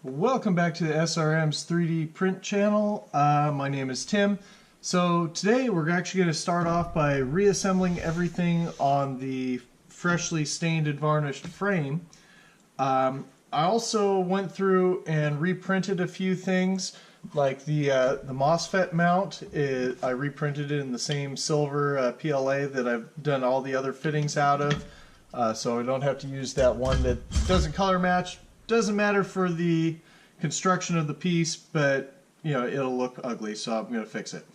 Welcome back to the SRM's 3D print channel. My name is Tim. So today we're actually going to start off by reassembling everything on the freshly stained and varnished frame. I also went through and reprinted a few things, like the MOSFET mount. I reprinted it in the same silver PLA that I've done all the other fittings out of, so I don't have to use that one that doesn't color match. Doesn't matter for the construction of the piece, but you know, it'll look ugly, so I'm going to fix it.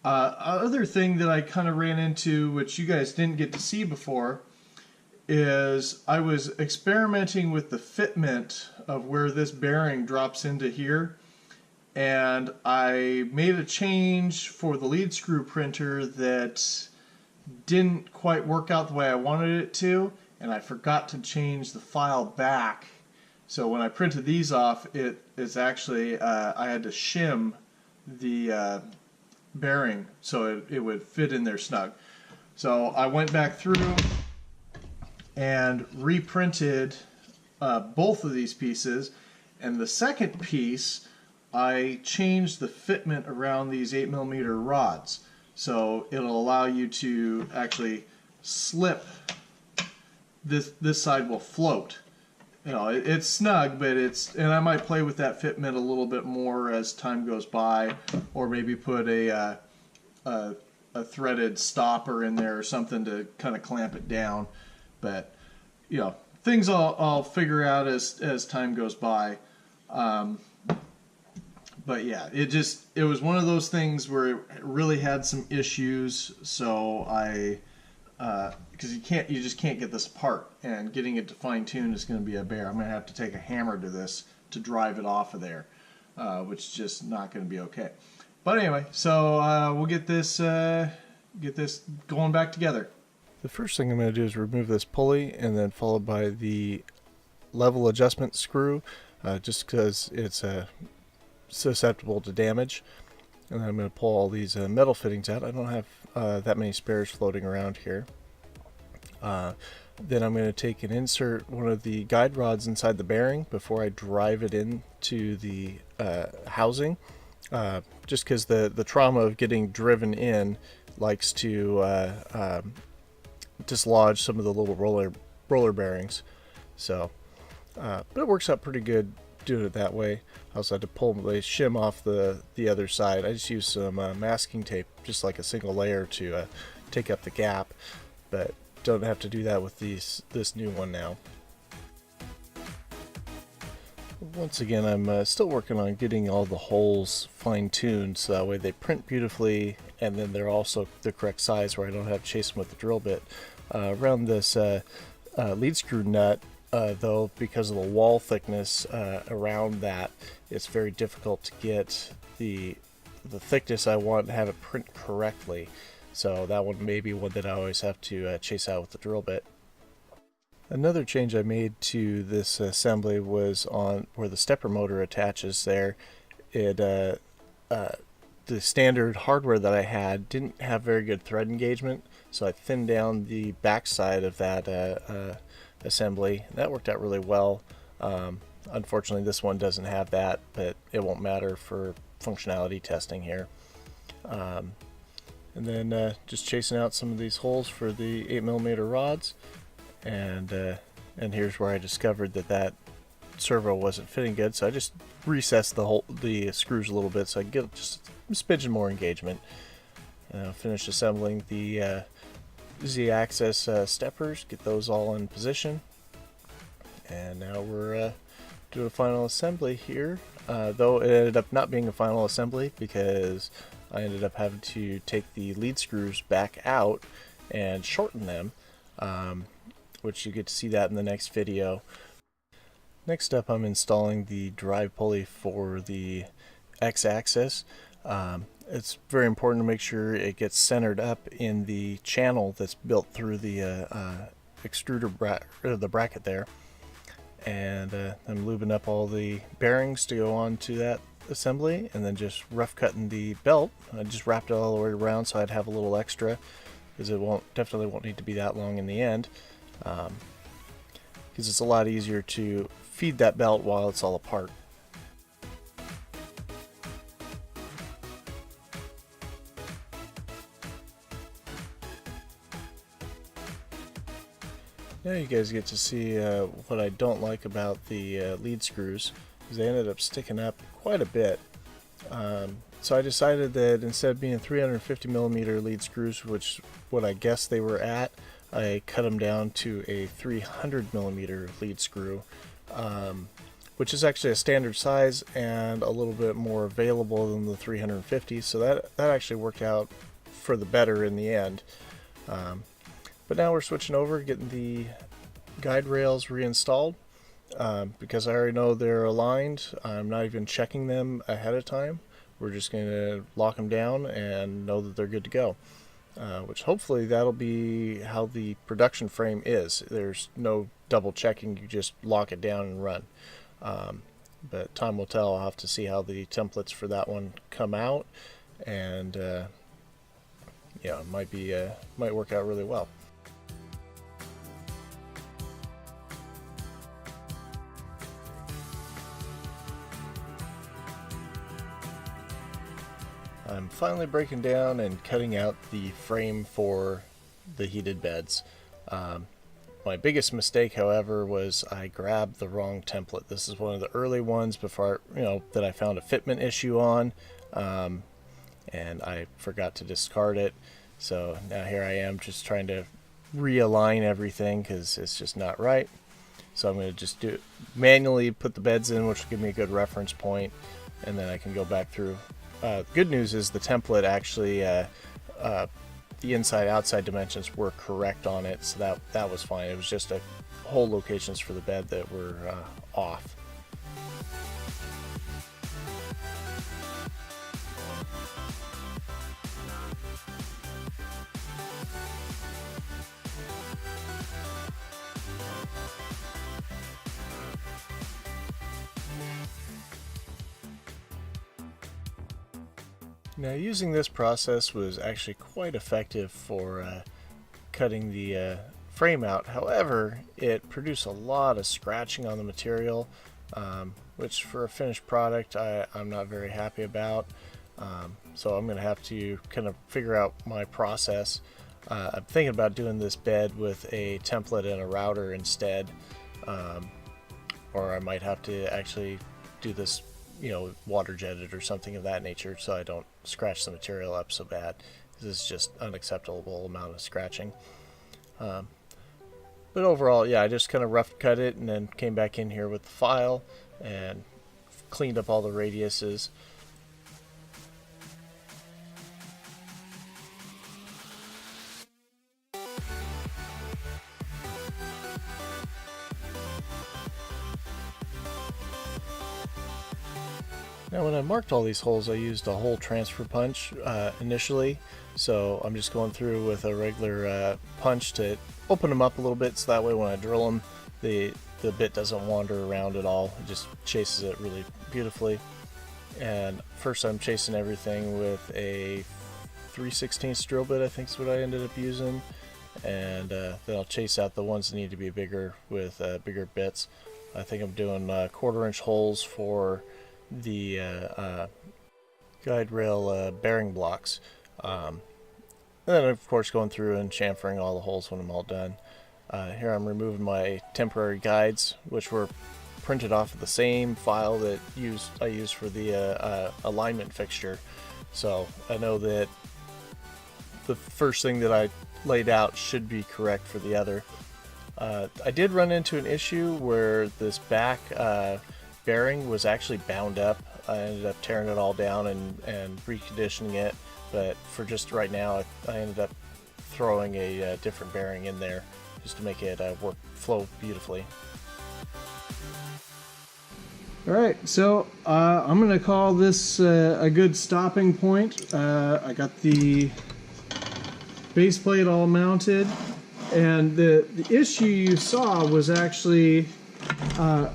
Other thing that I kind of ran into, which you guys didn't get to see before, is I was experimenting with the fitment of where this bearing drops into here, and I made a change for the lead screw printer that didn't quite work out the way I wanted it to, and I forgot to change the file back. So when I printed these off, it's actually, I had to shim the bearing so it would fit in there snug. So I went back through and reprinted both of these pieces. And the second piece, I changed the fitment around these 8mm rods. So it'll allow you to actually slip, this side will float. You know, it's snug, but and I might play with that fitment a little bit more as time goes by, or maybe put a threaded stopper in there or something to kind of clamp it down. But you know, things I'll figure out as time goes by. But yeah, it was one of those things where it really had some issues, so because you just can't get this apart, and getting it to fine tune is going to be a bear. I'm going to have to take a hammer to this to drive it off of there, which is just not going to be okay. But anyway, so we'll get this going back together. The first thing I'm going to do is remove this pulley, and then followed by the level adjustment screw, just because it's susceptible to damage. And then I'm going to pull all these metal fittings out. I don't have that many spares floating around here. Then I'm going to take and insert one of the guide rods inside the bearing before I drive it into the housing, just because the trauma of getting driven in likes to dislodge some of the little roller bearings. So, but it works out pretty good doing it that way. I also had to pull the shim off the other side. I just used some masking tape, just like a single layer, to take up the gap, but don't have to do that with this new one now. Once again, I'm still working on getting all the holes fine-tuned so that way they print beautifully, and then they're also the correct size where I don't have to chase them with the drill bit. Around this lead screw nut, though, because of the wall thickness around that, it's very difficult to get the thickness I want to have it print correctly. So that one may be one that I always have to chase out with the drill bit. Another change I made to this assembly was on where the stepper motor attaches there. The standard hardware that I had didn't have very good thread engagement, so I thinned down the back side of that assembly. That worked out really well. Unfortunately, this one doesn't have that, but it won't matter for functionality testing here. And then just chasing out some of these holes for the 8mm rods, and here's where I discovered that servo wasn't fitting good, so I just recessed the screws a little bit so I can get just a smidgen more engagement. Finished assembling the Z-axis steppers, get those all in position, and now we're doing a final assembly here, though it ended up not being a final assembly because I ended up having to take the lead screws back out and shorten them, which you get to see that in the next video. Next up, I'm installing the drive pulley for the X-axis. It's very important to make sure it gets centered up in the channel that's built through the extruder the bracket there. And I'm lubing up all the bearings to go on to that assembly, and then just rough cutting the belt. I just wrapped it all the way around so I'd have a little extra, because it definitely won't need to be that long in the end. because it's a lot easier to feed that belt while it's all apart. Now you guys get to see what I don't like about the lead screws, because they ended up sticking up quite a bit. So I decided that instead of being 350mm lead screws, which what I guess they were at, I cut them down to a 300mm lead screw, which is actually a standard size and a little bit more available than the 350. So that actually worked out for the better in the end. But now we're switching over, getting the guide rails reinstalled. Because I already know they're aligned, I'm not even checking them ahead of time. We're just going to lock them down and know that they're good to go. Which hopefully that'll be how the production frame is. There's no double checking, you just lock it down and run. But time will tell. I'll have to see how the templates for that one come out, and yeah, it might work out really well. I'm finally breaking down and cutting out the frame for the heated beds. My biggest mistake, however, was I grabbed the wrong template. This is one of the early ones before, that I found a fitment issue on, and I forgot to discard it. So now here I am just trying to realign everything because it's just not right. So I'm going to just manually put the beds in, which will give me a good reference point, and then I can go back through. Good news is the template actually, the inside-outside dimensions were correct on it, so that was fine. It was just hole locations for the bed that were off. Now, using this process was actually quite effective for cutting the frame out. However, it produced a lot of scratching on the material, which for a finished product I'm not very happy about. So I'm going to have to kind of figure out my process. I'm thinking about doing this bed with a template and a router instead, or I might have to actually do this water jetted or something of that nature, so I don't scratch the material up so bad. This is just unacceptable amount of scratching. But overall, yeah, I just kind of rough cut it and then came back in here with the file and cleaned up all the radiuses. Now when I marked all these holes, I used a hole transfer punch initially, so I'm just going through with a regular punch to open them up a little bit, so that way when I drill them, the bit doesn't wander around at all. It just chases it really beautifully. And first I'm chasing everything with a 3/16 drill bit, I think is what I ended up using, and then I'll chase out the ones that need to be bigger with bigger bits. I think I'm doing 1/4-inch holes for the guide rail bearing blocks, and then of course going through and chamfering all the holes when I'm all done. Here I'm removing my temporary guides, which were printed off of the same file that I used for the alignment fixture, so I know that the first thing that I laid out should be correct for the other. I did run into an issue where this back bearing was actually bound up. I ended up tearing it all down and reconditioning it, but for just right now I ended up throwing a different bearing in there just to make it flow beautifully. Alright, so I'm going to call this a good stopping point. I got the base plate all mounted, and the issue you saw was actually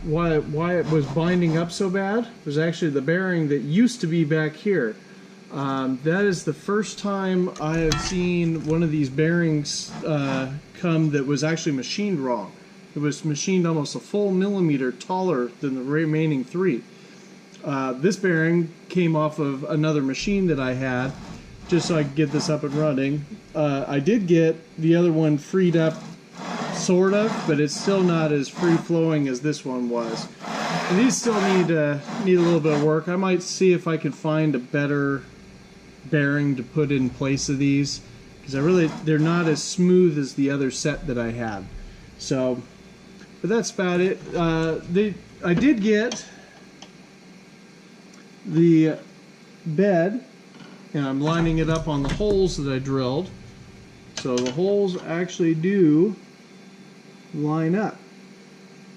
why it was binding up so bad was actually the bearing that used to be back here. That is the first time I have seen one of these bearings come that was actually machined wrong. It was machined almost a full millimeter taller than the remaining 3. This bearing came off of another machine that I had, just so I could get this up and running. I did get the other one freed up, sort of, but it's still not as free-flowing as this one was. And these still need a little bit of work. I might see if I can find a better bearing to put in place of these, because they're not as smooth as the other set that I had. So, but that's about it. I did get the bed, and I'm lining it up on the holes that I drilled. So the holes actually do line up.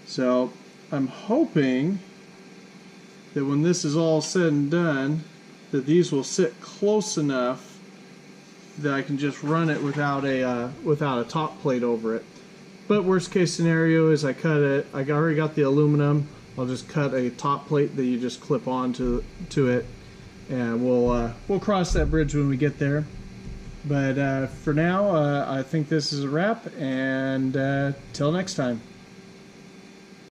So I'm hoping that when this is all said and done, that these will sit close enough that I can just run it without a top plate over it. But worst case scenario is I cut it. I already got the aluminum. I'll just cut a top plate that you just clip onto it, and we'll cross that bridge when we get there. But for now, I think this is a wrap, and till next time.